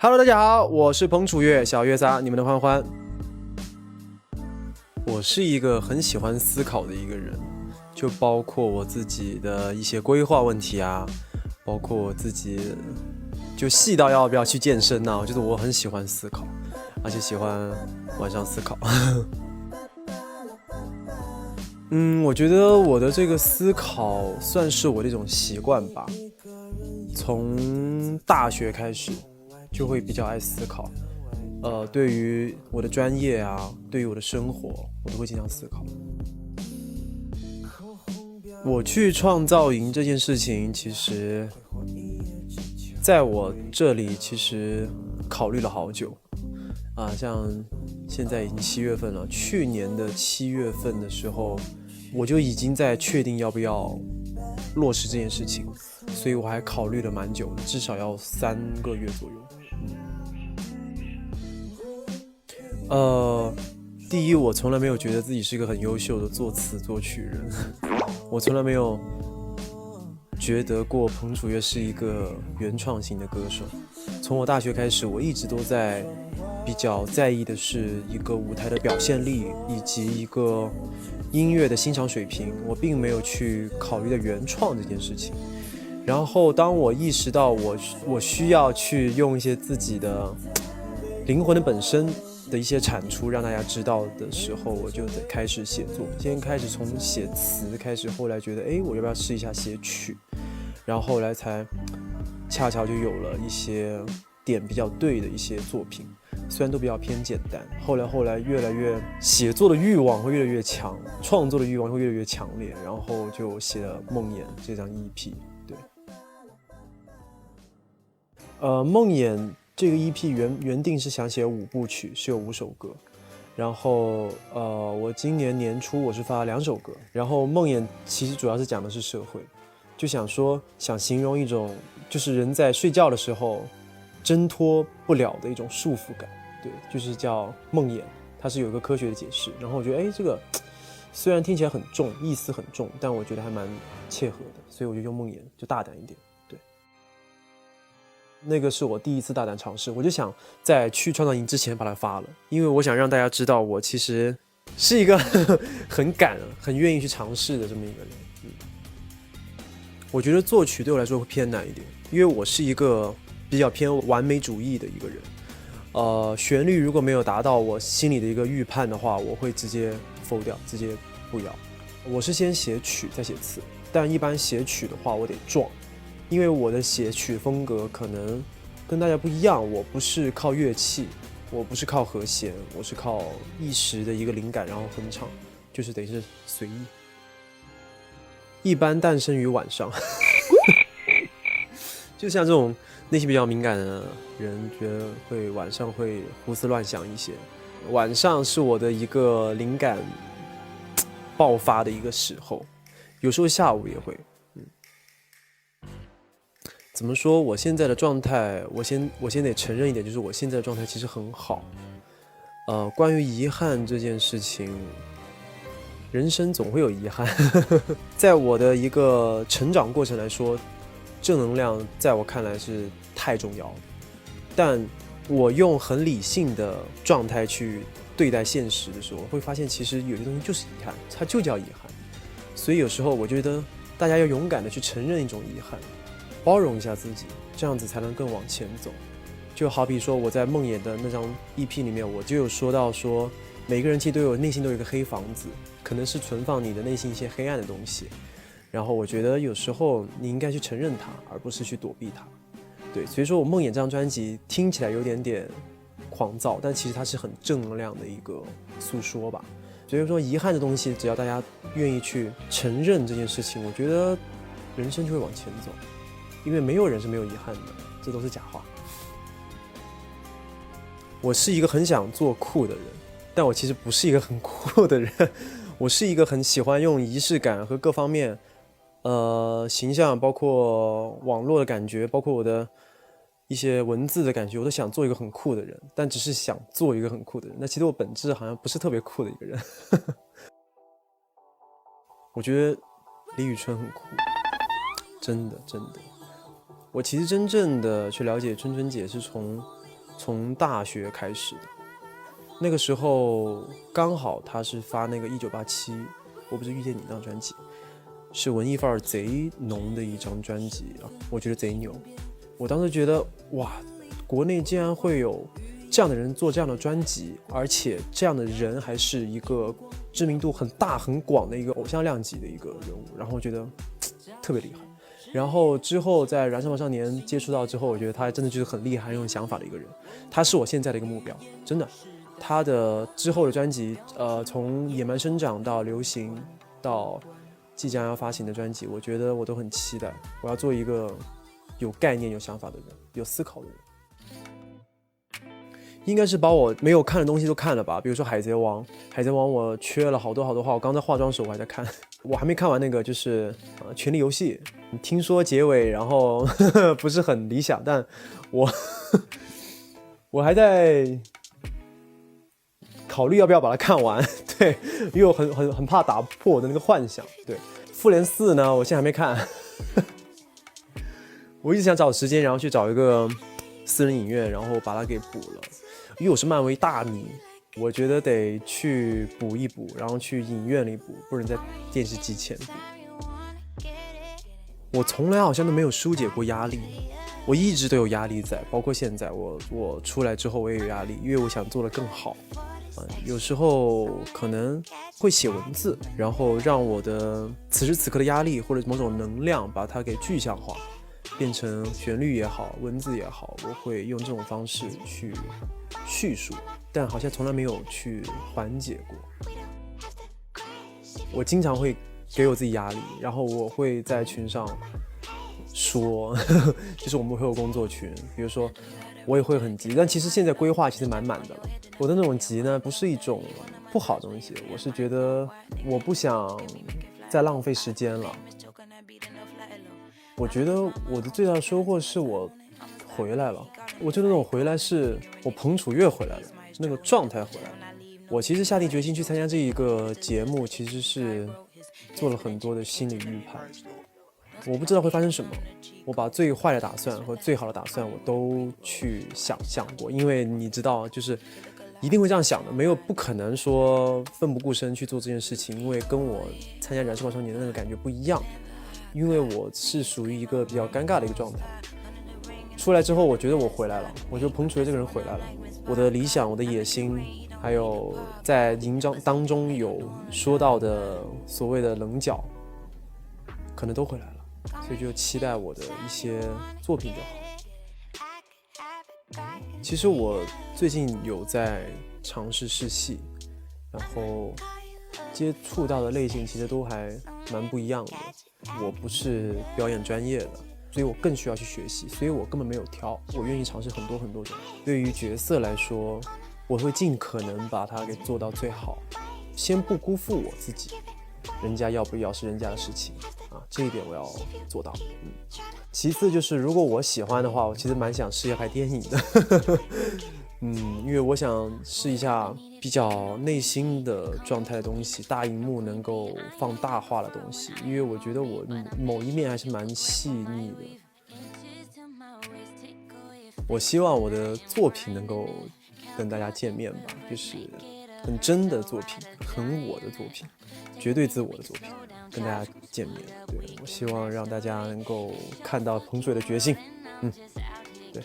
Hello， 大家好，我是彭楚月，小月仨，你们的欢欢。我是一个很喜欢思考的一个人，就包括我自己的一些规划问题啊，包括我自己就细到要不要去健身啊，我觉得我很喜欢思考，而且喜欢晚上思考。我觉得我的这个思考算是我的一种习惯吧，从大学开始就会比较爱思考。对于我的专业啊，对于我的生活，我都会经常思考。我去创造营这件事情，其实在我这里其实考虑了好久啊，像现在已经7月份了，去年的7月份的时候，我就已经在确定要不要落实这件事情，所以我还考虑了蛮久的，至少要3个月左右。第一，我从来没有觉得自己是一个很优秀的作词作曲人，我从来没有觉得过彭楚月是一个原创型的歌手。从我大学开始，我一直都在比较在意的是一个舞台的表现力以及一个音乐的欣赏水平，我并没有去考虑的原创这件事情。然后当我意识到我需要去用一些自己的灵魂的本身的一些产出让大家知道的时候，我就得开始写作。先开始从写词开始，后来觉得我要不要试一下写曲，然后后来才恰巧就有了一些点比较对的一些作品，虽然都比较偏简单。后来越来越写作的欲望会越来越强，创作的欲望会越来越强烈，然后就写了《梦魇》这张 EP。对，梦魇这个 EP 原定是想写5部曲，是有5首歌。然后我今年年初我是发了2首歌。然后梦魇其实主要是讲的是社会，就想形容一种就是人在睡觉的时候挣脱不了的一种束缚感。对，就是叫梦魇，它是有一个科学的解释。然后我觉得这个虽然听起来很重，意思很重，但我觉得还蛮切合的，所以我就用梦魇，就大胆一点。那个是我第一次大胆尝试，我就想在去创造营之前把它发了，因为我想让大家知道我其实是一个很敢、很愿意去尝试的这么一个人。我觉得作曲对我来说会偏难一点，因为我是一个比较偏完美主义的一个人。旋律如果没有达到我心里的一个预判的话，我会直接否掉，直接不要。我是先写曲再写词，但一般写曲的话我得撞。因为我的写曲风格可能跟大家不一样，我不是靠乐器，我不是靠和弦，我是靠一时的一个灵感然后哼唱，就是等于是随意。一般诞生于晚上。就像这种内心比较敏感的人，觉得会晚上会胡思乱想一些。晚上是我的一个灵感爆发的一个时候，有时候下午也会。怎么说？我现在的状态，我先得承认一点，就是我现在的状态其实很好。关于遗憾这件事情，人生总会有遗憾。在我的一个成长过程来说，正能量在我看来是太重要了。但我用很理性的状态去对待现实的时候，会发现其实有些东西就是遗憾，它就叫遗憾。所以有时候我觉得大家要勇敢的去承认一种遗憾。包容一下自己，这样子才能更往前走。就好比说我在梦魇的那张 EP 里面，我就有说到说，每个人其实都有内心都有一个黑房子，可能是存放你的内心一些黑暗的东西。然后我觉得有时候你应该去承认它，而不是去躲避它。对，所以说我梦魇这张专辑听起来有点狂躁，但其实它是很正能量的一个诉说吧。所以说遗憾的东西，只要大家愿意去承认这件事情，我觉得人生就会往前走。因为没有人是没有遗憾的，这都是假话。我是一个很想做酷的人，但我其实不是一个很酷的人。我是一个很喜欢用仪式感和各方面，形象，包括网络的感觉，包括我的一些文字的感觉，我都想做一个很酷的人，但只是想做一个很酷的人。那其实我本质好像不是特别酷的一个人。我觉得李宇春很酷，真的。我其实真正的去了解春春姐是从从大学开始的。那个时候刚好他是发那个1987，我不是遇见你那张专辑，是文艺范儿贼浓的一张专辑啊，我觉得贼牛。我当时觉得哇，国内竟然会有这样的人做这样的专辑，而且这样的人还是一个知名度很大很广的一个偶像量级的一个人物，然后我觉得特别厉害。然后之后在燃烧吧少年接触到之后，我觉得他真的就是很厉害、很有想法的一个人，他是我现在的一个目标，真的。他的之后的专辑，从野蛮生长到流行，到即将要发行的专辑，我觉得我都很期待。我要做一个有概念、有想法的人，有思考的人。应该是把我没有看的东西都看了吧，比如说《海贼王》，《海贼王》我缺了好多好多话，我刚在化妆时候我还在看，我还没看完那个就是《权力游戏》，听说结尾然后不是很理想，但我还在考虑要不要把它看完，对，因为我很怕打破我的那个幻想。对，《复联4》呢，我现在还没看，我一直想找时间，然后去找一个私人影院，然后把它给补了。因为我是漫威大迷，我觉得得去补一补，然后去影院里补，不能在电视机前补。我从来好像都没有疏解过压力，我一直都有压力在，包括现在我出来之后我也有压力，因为我想做得更好。有时候可能会写文字，然后让我的此时此刻的压力或者某种能量把它给具象化，变成旋律也好，文字也好，我会用这种方式去叙述，但好像从来没有去缓解过。我经常会给我自己压力，然后我会在群上说就是我们会有工作群，比如说我也会很急，但其实现在规划其实满满的了。我的那种急呢，不是一种不好的东西，我是觉得我不想再浪费时间了。我觉得我的最大的收获是我回来了，我觉得那种回来是我彭楚月回来了，是那个状态回来了。我其实下定决心去参加这一个节目，其实是做了很多的心理预判，我不知道会发生什么，我把最坏的打算和最好的打算我都去想象过，因为你知道就是一定会这样想的，不可能说奋不顾身去做这件事情，因为跟我参加燃烧吧少年的那个感觉不一样，因为我是属于一个比较尴尬的一个状态。出来之后我觉得我回来了，我觉得彭楚月这个人回来了，我的理想，我的野心，还有在营章当中有说到的所谓的棱角可能都回来了，所以就期待我的一些作品就好。其实我最近有在尝试试戏，然后接触到的类型其实都还蛮不一样的。我不是表演专业的，所以我更需要去学习，所以我根本没有挑，我愿意尝试很多很多种。对于角色来说，我会尽可能把它给做到最好，先不辜负我自己，人家要不要是人家的事情啊，这一点我要做到。其次就是如果我喜欢的话，我其实蛮想试一下拍电影的因为我想试一下比较内心的状态的东西，大荧幕能够放大化的东西，因为我觉得我某一面还是蛮细腻的。我希望我的作品能够跟大家见面吧，就是很真的作品，很我的作品，绝对自我的作品，跟大家见面。对，我希望让大家能够看到彭楚月的决心。对。